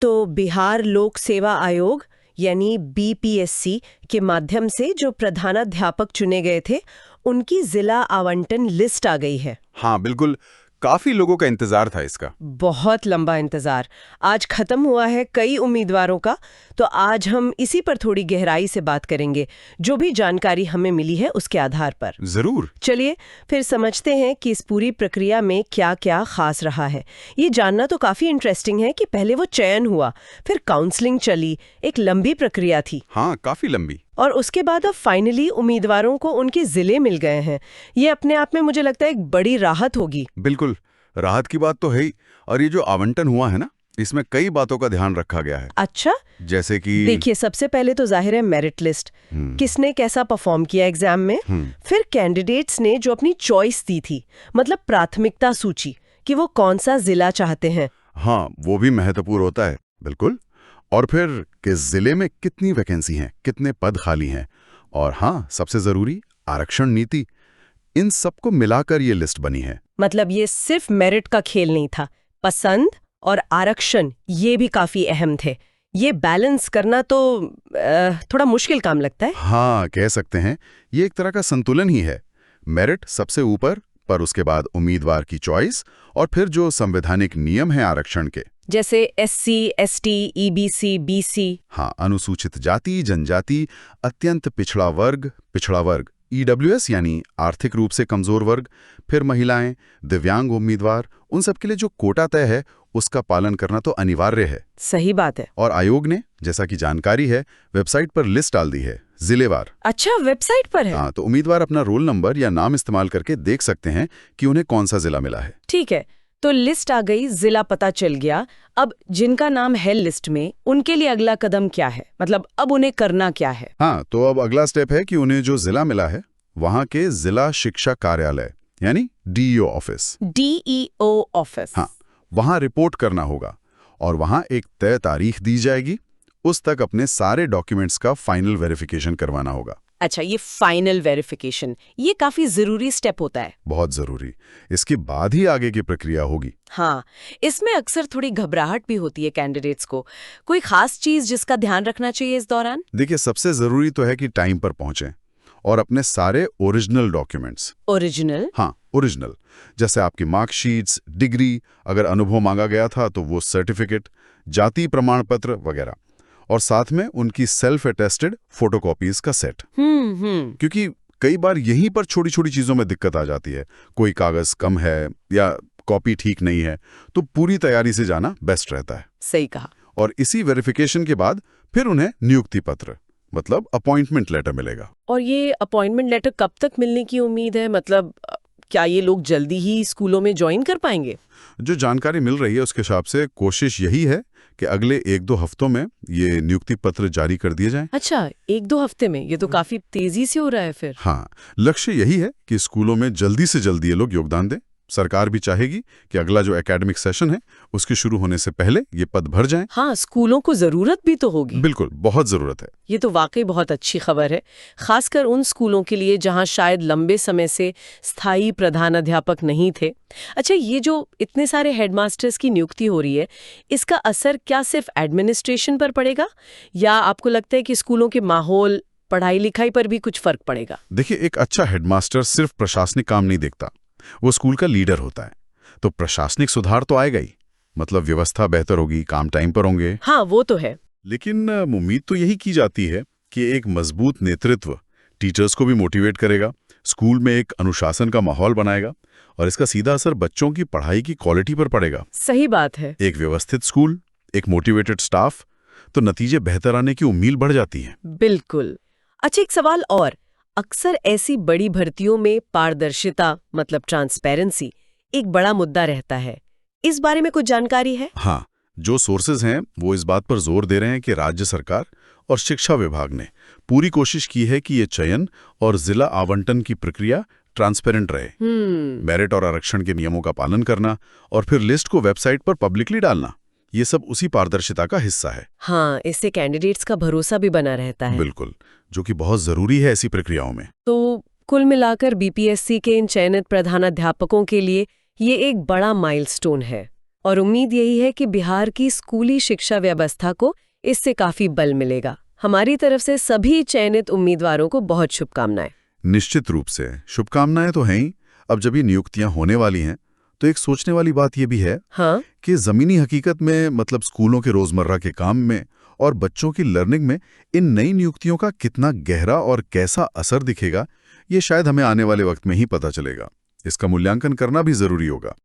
तो बिहार लोक सेवा आयोग यानी बीपीएससी के माध्यम से जो प्रधानाध्यापक चुने गए थे उनकी जिला आवंटन लिस्ट आ गई है। हाँ बिल्कुल, काफी लोगों का इंतजार था इसका। बहुत लंबा इंतजार आज खत्म हुआ है कई उम्मीदवारों का। तो आज हम इसी पर थोड़ी गहराई से बात करेंगे, जो भी जानकारी हमें मिली है उसके आधार पर। जरूर। चलिए फिर समझते हैं कि इस पूरी प्रक्रिया में क्या क्या खास रहा है। ये जानना तो काफी इंटरेस्टिंग है कि पहले वो चयन हुआ, फिर काउंसलिंग चली, एक लंबी प्रक्रिया थी। हाँ, काफी लंबी। और उसके बाद अब फाइनली उम्मीदवारों को उनके जिले मिल गए हैं। ये अपने आप में मुझे लगता है एक बड़ी राहत होगी। बिल्कुल, राहत की बात तो है ही। और ये जो आवंटन हुआ है ना, इसमें कई बातों का ध्यान रखा गया है। अच्छा, जैसे कि देखिए, सबसे पहले तो जाहिर है मेरिट लिस्ट, किसने कैसा परफॉर्म किया एग्जाम में। फिर कैंडिडेट्स ने जो अपनी चॉइस दी थी, मतलब प्राथमिकता सूची कि वो कौन सा जिला चाहते हैं। हाँ, वो भी महत्वपूर्ण होता है। बिल्कुल। और फिर किस जिले में कितनी वैकेंसी हैं, कितने पद खाली हैं, और हाँ, सबसे जरूरी आरक्षण नीति। इन सबको मिलाकर ये लिस्ट बनी है। मतलब ये सिर्फ मेरिट का खेल नहीं था, पसंद और आरक्षण ये भी काफी अहम थे। ये बैलेंस करना तो थोड़ा मुश्किल काम लगता है। हाँ, कह सकते हैं ये एक तरह का संतुलन ही है। मेरिट सबसे ऊपर, पर उसके बाद उम्मीदवार की चॉइस, और फिर जो संवैधानिक नियम है आरक्षण के, जैसे एससी, एसटी, ईबीसी, बीसी। हाँ, अनुसूचित जाति, जनजाति, अत्यंत पिछड़ा वर्ग, ईडब्ल्यूएस यानी आर्थिक रूप से कमजोर वर्ग, फिर महिलाएं, दिव्यांग उम्मीदवार, उन सब के लिए जो कोटा तय है उसका पालन करना तो अनिवार्य है। सही बात है। और आयोग ने, जैसा कि जानकारी है, वेबसाइट पर लिस्ट डाल दी है जिलेवार। अच्छा, वेबसाइट पर है। हाँ, तो उम्मीदवार अपना रोल नंबर या नाम इस्तेमाल करके देख सकते हैं कि उन्हें कौन सा जिला मिला है। ठीक है, तो लिस्ट आ गई, जिला पता चल गया। अब जिनका नाम है लिस्ट में, उनके लिए अगला कदम क्या है? मतलब अब उन्हें करना क्या है? हाँ, तो अब अगला स्टेप है कि उन्हें जो जिला मिला है वहां के जिला शिक्षा कार्यालय यानी डीईओ ऑफिस। DEO office. हाँ, वहां रिपोर्ट करना होगा और वहां एक तय तारीख दी जाएगी। उस तक अपने सारे डॉक्यूमेंट्स का फाइनल वेरिफिकेशन करवाना होगा। अच्छा, ये फाइनल वेरिफिकेशन, ये काफी जरूरी स्टेप होता है। बहुत जरूरी। इसके बाद ही आगे की प्रक्रिया होगी। हाँ, इसमें अक्सर थोड़ी घबराहट भी होती है कैंडिडेट्स को। कोई खास चीज जिसका ध्यान रखना चाहिए इस दौरान? देखिए, सबसे जरूरी तो है कि टाइम पर पहुंचें और अपने सारे ओरिजिनल डॉक्यूमेंट्स। ओरिजिनल? हाँ, ओरिजिनल। जैसे आपकी मार्कशीट्स, डिग्री, अगर अनुभव मांगा गया था तो वो सर्टिफिकेट, जाति प्रमाण पत्र वगैरह, और साथ में उनकी सेल्फ अटेस्टेड फोटोकॉपीज का सेट। क्योंकि कई बार यहीं पर छोटी छोटी चीजों में दिक्कत आ जाती है। कोई कागज कम है या कॉपी ठीक नहीं है, तो पूरी तैयारी से जाना बेस्ट रहता है। सही कहा। और इसी वेरिफिकेशन के बाद फिर उन्हें नियुक्ति पत्र, मतलब अपॉइंटमेंट लेटर मिलेगा। और ये अपॉइंटमेंट लेटर कब तक मिलने की उम्मीद है? मतलब क्या ये लोग जल्दी ही स्कूलों में ज्वाइन कर पाएंगे? जो जानकारी मिल रही है उसके हिसाब से कोशिश यही है कि अगले 1-2 हफ्तों में ये नियुक्ति पत्र जारी कर दिए जाएं। अच्छा, 1-2 हफ्ते में? ये तो काफी तेजी से हो रहा है फिर। हाँ, लक्ष्य यही है कि स्कूलों में जल्दी से जल्दी ये लोग योगदान दें। सरकार भी चाहेगी कि अगला जो एकेडमिक सेशन है उसके शुरू होने से पहले ये पद भर जाएं। हाँ, स्कूलों को जरूरत भी तो होगी। बिल्कुल, बहुत जरूरत है। ये तो वाकई बहुत अच्छी खबर है, खासकर उन स्कूलों के लिए जहां शायद लंबे समय से स्थायी प्रधानाध्यापक नहीं थे। अच्छा, ये जो इतने सारे हेडमास्टर्स की नियुक्ति हो रही है, इसका असर क्या सिर्फ एडमिनिस्ट्रेशन पर पड़ेगा, या आपको लगता है कि स्कूलों के माहौल, पढ़ाई लिखाई पर भी कुछ फर्क पड़ेगा? देखिए, एक अच्छा हेडमास्टर सिर्फ प्रशासनिक काम नहीं देखता, वो स्कूल का लीडर होता है। तो प्रशासनिक सुधार तो आएगा ही, मतलब व्यवस्था बेहतर होगी, काम टाइम पर होंगे। हाँ, वो तो है। लेकिन उम्मीद तो यही की जाती है कि एक मजबूत नेतृत्व टीचर्स को भी मोटिवेट करेगा, स्कूल में एक अनुशासन का माहौल बनाएगा, और इसका सीधा असर बच्चों की पढ़ाई की क्वालिटी पर पड़ेगा। सही बात है। एक व्यवस्थित स्कूल, एक मोटिवेटेड स्टाफ, तो नतीजे बेहतर आने की उम्मीद बढ़ जाती है। बिल्कुल। अच्छा, एक सवाल और। अक्सर ऐसी बड़ी भर्तियों में पारदर्शिता, मतलब ट्रांसपेरेंसी, एक बड़ा मुद्दा रहता है। इस बारे में कुछ जानकारी है? हाँ, जो सोर्सेज हैं वो इस बात पर जोर दे रहे हैं कि राज्य सरकार और शिक्षा विभाग ने पूरी कोशिश की है कि ये चयन और जिला आवंटन की प्रक्रिया ट्रांसपेरेंट रहे। मेरिट और आरक्षण के नियमों का पालन करना और फिर लिस्ट को वेबसाइट पर पब्लिकली डालना, ये सब उसी पारदर्शिता का हिस्सा है। हाँ, इससे कैंडिडेट्स का भरोसा भी बना रहता है। बिल्कुल, जो कि बहुत जरूरी है ऐसी प्रक्रियाओं में। तो कुल मिलाकर बीपीएससी के इन चयनित प्रधानाध्यापकों के लिए ये एक बड़ा माइलस्टोन है। और उम्मीद यही है कि बिहार की स्कूली शिक्षा व्यवस्था को इससे काफी बल मिलेगा। हमारी तरफ से सभी चयनित उम्मीदवारों को बहुत शुभकामनाएं। निश्चित रूप से शुभकामनाएं तो हैं ही। अब जब ये नियुक्तियां होने वाली हैं तो एक सोचने वाली बात ये भी है हाँ, कि ज़मीनी हकीकत में मतलब स्कूलों के रोज़मर्रा के काम में और बच्चों की लर्निंग में इन नई नियुक्तियों का कितना गहरा और कैसा असर दिखेगा, ये शायद हमें आने वाले वक्त में ही पता चलेगा। इसका मूल्यांकन करना भी ज़रूरी होगा।